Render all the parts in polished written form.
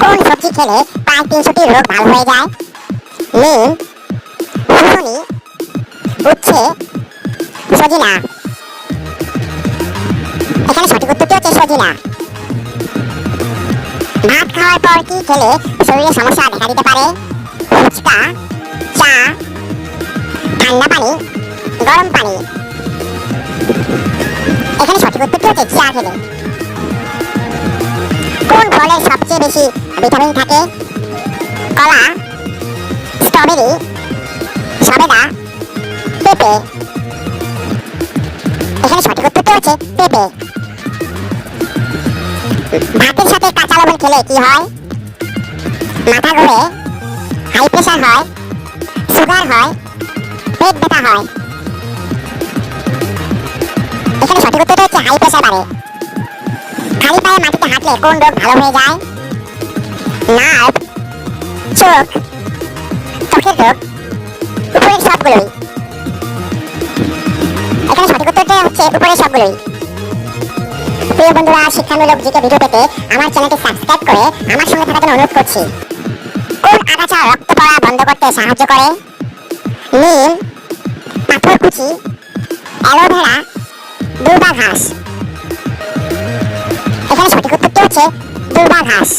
কোন সবজি খেলে প্রায় 300টি রোগ ভালো হয়ে যায়? নিম, শুশুনি, উচ্ছে, সজিনা। এখানে সঠিক উত্তরটি হচ্ছে সজিনা। ভাত খাওয়ার পর কি খেলে শরীরে সমস্যা দেখা দিতে পারে? ফুচকা, চা, ঠান্ডা পানি, গরম পানি। এখানে সঠিক উত্তরটি হচ্ছে চা খেলে। কোন ফলের সবচেয়ে বেশি ভিটামিন থাকে? কলা, স্ট্রবেরি, সবেদা, পেঁপে। এখানে সঠিক উত্তরটি হচ্ছে পেঁপে। ভাতের সাথে কাঁচা লবণ খেলে কি হয়? মাথা ঘোরে, হাই প্রেসার হয়, সুগার হয়, পেট ব্যথা হয়। এখানে সঠিক উত্তরটা হচ্ছে হাই প্রেসার বাড়ে। খালি পায়ে মাটিতে হাঁটলে কোন রোগ ভালো হয়ে যায়? নার্ভ, চোখ, ত্বকের রোগ, উপরের সবগুলোই। এখানে সঠিক উত্তরটা হচ্ছে উপরের সবগুলোই। প্রিয় বন্ধুরা, শিক্ষামূলক জিকে ভিডিও পেতে আমার চ্যানেলটি সাবস্ক্রাইব করে আমার সঙ্গে থাকার জন্য অনুরোধ করছি। কোন আগাছা রক্ত পড়া বন্ধ করতে সাহায্য করে? নিম, পাথরকুচি, অ্যালোভেরা, দুর্বা ঘাস। এখানে সঠিক উত্তরটি হচ্ছে দুর্বা ঘাস।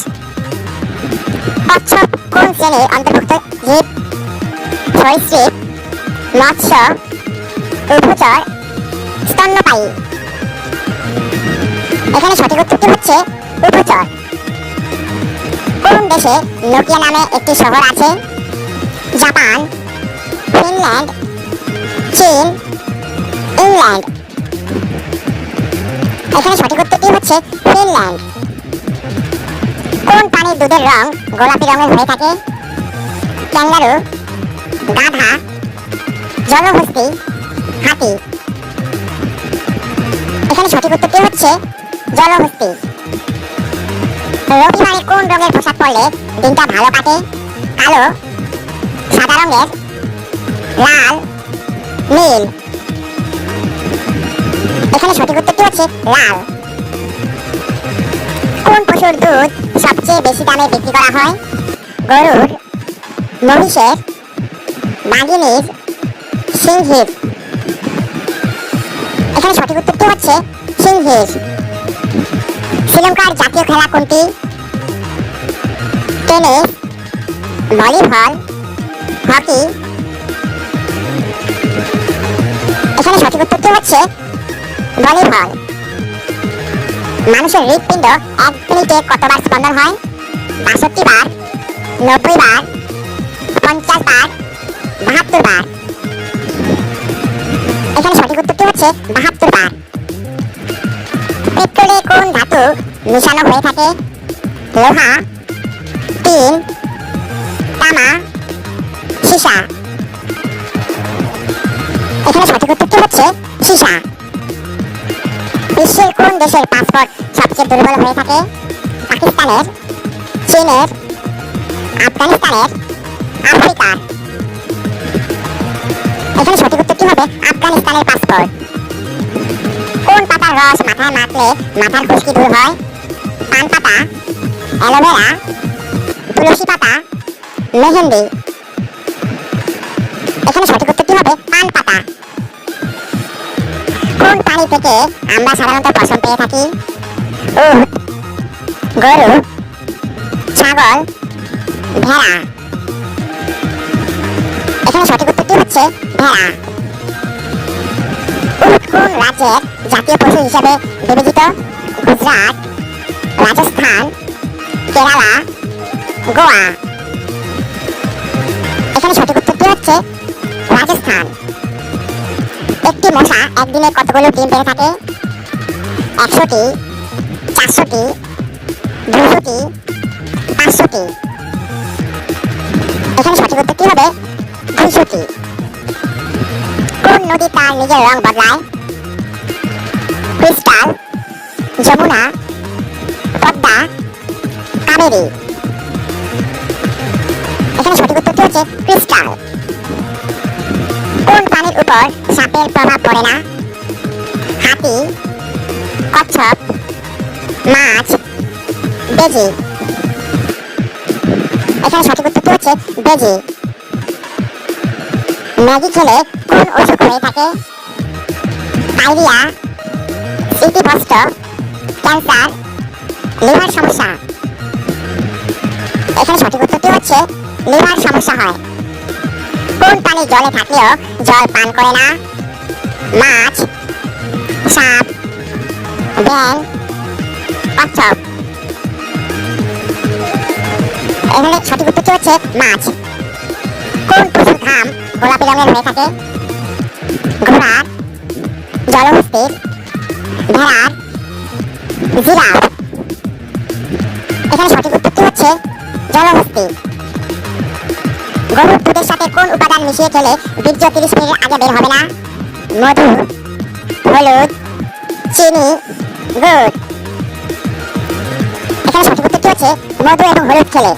কচ্ছপ কোন শ্রেণীর অন্তর্ভুক্ত জীব? সরীসৃপ, মৎস্য, উভচর, স্তন্যপায়ী। এখানে সঠিক উত্তরটি হচ্ছে উভচর। কোন দেশে নোকিয়া নামে একটি শহর আছে? জাপান, ফিনল্যান্ড, চীন, ইংল্যান্ড। এখানে সঠিক উত্তরটি হচ্ছে ফিনল্যান্ড। কোন প্রাণীর দুধের রং গোলাপি রঙের হয়ে থাকে? ক্যাঙ্গারু, গাধা, জলহস্তী, হাতি। এখানে সঠিক উত্তরটি হচ্ছে জলহস্তী। রবিবারে কোন রঙের পোশাক পরলে দিনটা ভালো কাটে? কালো, সাদা রঙের, লাল, নীল। এখানে সঠিক উত্তরটি হচ্ছে লাল। কোন পশুর দুধ সবচেয়ে বেশি দামে বিক্রি করা হয়? গরুর, মহিষের, বাঘিনীর, সিংহীর। এখানে সঠিক উত্তরটি হচ্ছে সিংহীর। শ্রীলঙ্কার জাতীয় খেলা কোনটি? Tennis, volleyball, hockey. এখানে সঠিক উত্তরটি হচ্ছে ভলিবল। মানুষের হৃৎপিণ্ড 1 মিনিটে কতবার স্পন্দন হয়? 62 বার, 90 বার, 50 বার, 72 বার। এখানে সঠিক উত্তরটি হচ্ছে 72 বার। পেট্রোলে কোন ধাতু মিশানো হয়ে থাকে? লোহা, টিন, তামা, সীসা। এখানে সঠিক উত্তরটি হচ্ছে সীসা। বিশ্বের কোন দেশের পাসপোর্ট সবচেয়ে দুর্বল হয়ে থাকে? পাকিস্তানের, চীনের, আফগানিস্তানের, আফ্রিকার। এখানে সঠিক উত্তরটি হবে আফগানিস্তানের পাসপোর্ট। কোন পাতার রস মাথায় মাখলে মাথার খুশকি দূর হয়? পান পাতা, অ্যালোভেরা, তুলসী পাতা, মেহেন্দি। এখানে সঠিক উত্তরটি হবে পান পাতা। কোন প্রাণী থেকে আমরা সাধারণত পশম পেয়ে থাকি? উট, গরু, ছাগল, ভেড়া। এখানে সঠিক উত্তরটি হচ্ছে ভেড়া। উট কোন রাজ্যের জাতীয় পশু হিসেবে বিবেচিত? গুজরাট, রাজস্থান, কেরালা, গোয়া। এখানে সঠিক উত্তরটি হচ্ছে রাজস্থান। একটি মশা একদিনে কতগুলো ডিম পেড়ে থাকে? 100টি, 400টি, 200টি, 500টি। এখানে সঠিক উত্তরটি হবে 200টি। কোন নদী তার নিজের রং বদলায়? ক্রিস্টাল, যমুনা, পদ্মা, কাবেরী। এখানে সঠিক উত্তরটি হচ্ছে ক্রিস্টাল। কোন প্রাণীর উপর সাপের প্রভাব পড়ে না? হাতি, কচ্ছপ, মাছ, বেজি। এখানে সঠিক উত্তরটি হচ্ছে বেজি। ম্যাগি খেলে কোন অসুখ হয়ে থাকে? ডায়রিয়া, স্মৃতিভ্রষ্ট, ক্যান্সার, লিভার সমস্যা। এখানে সঠিক উত্তরটি হচ্ছে লিভার সমস্যা হয়। কোন প্রাণী জলে থাকলেও জল পান করে না? মাছ, সাপ, ব্যাঙ, কচ্ছপ। এখানে সঠিক উত্তরটি হচ্ছে মাছ। কোন পশুর ঘাম গোলাপি রঙের হয়ে থাকে? ঘোড়ার, জলহস্তির, ভেড়ার, জিরাফ। এখানে সঠিক উত্তরটি হচ্ছে জলহস্তি। গরুর দুধের সাথে কোন উপাদান মিশিয়ে খেলে বীর্য 30 মিনিটের আগে বের হবে না? মধু, হলুদ, চিনি, গুড়। এখানে সঠিক উত্তরটি হচ্ছে মধু এবং হলুদ খেলে।